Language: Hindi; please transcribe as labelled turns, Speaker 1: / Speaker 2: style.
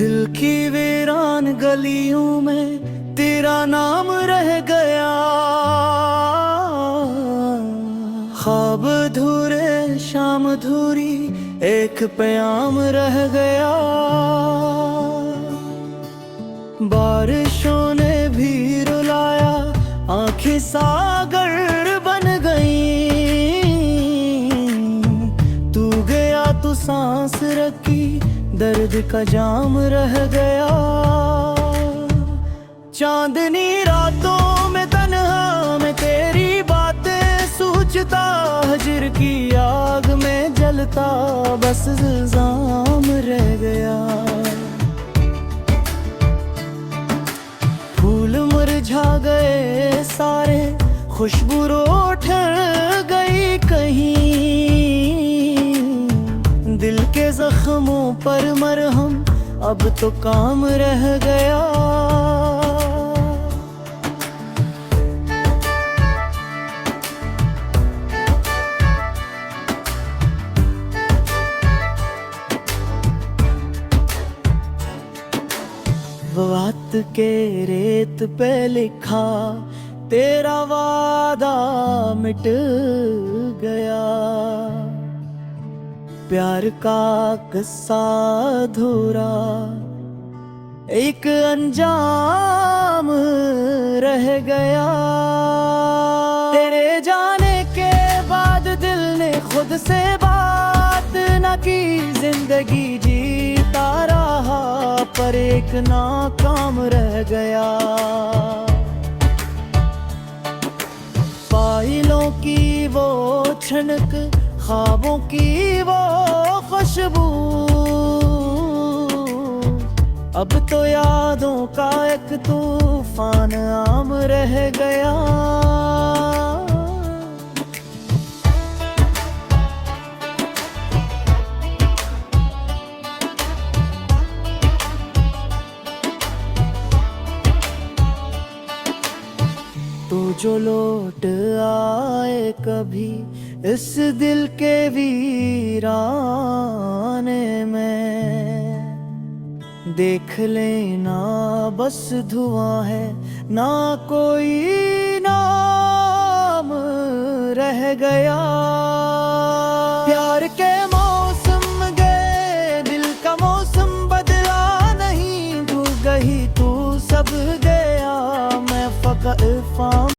Speaker 1: दिल की वीरान गलियों में तेरा नाम रह गया। ख्वाब अधूरे शाम अधूरी एक प्याम रह गया। बारिशों ने भी रुलाया, आंखें सागर बन गईं। तू गया तो सांस रखी, दर्द का जाम रह गया। चांदनी रातों में तन्हा में तेरी बातें सोचता, हजर की आग में जलता बस इल्जाम रह गया। फूल मुरझा गए सारे, खुशबू रोठ गई कहीं। दिल के जख्मों पर मरहम अब तो काम रह गया। वक्त के रेत पे लिखा तेरा वादा मिट गया। प्यार का किस्सा अधूरा एक अंजाम रह गया। तेरे जाने के बाद दिल ने खुद से बात न की। जिंदगी जीता रहा पर एक नाकाम रह गया। फाइलों की वो छनक, ख्वाबों की वो खुशबू, अब तो यादों का एक तूफान आम रह गया। तू जो लौट आए कभी इस दिल के वीराने में, देख लेना बस धुआं है, ना कोई नाम रह गया। प्यार के मौसम गए, दिल का मौसम बदला नहीं। तू गई तू सब गया, मैं फकत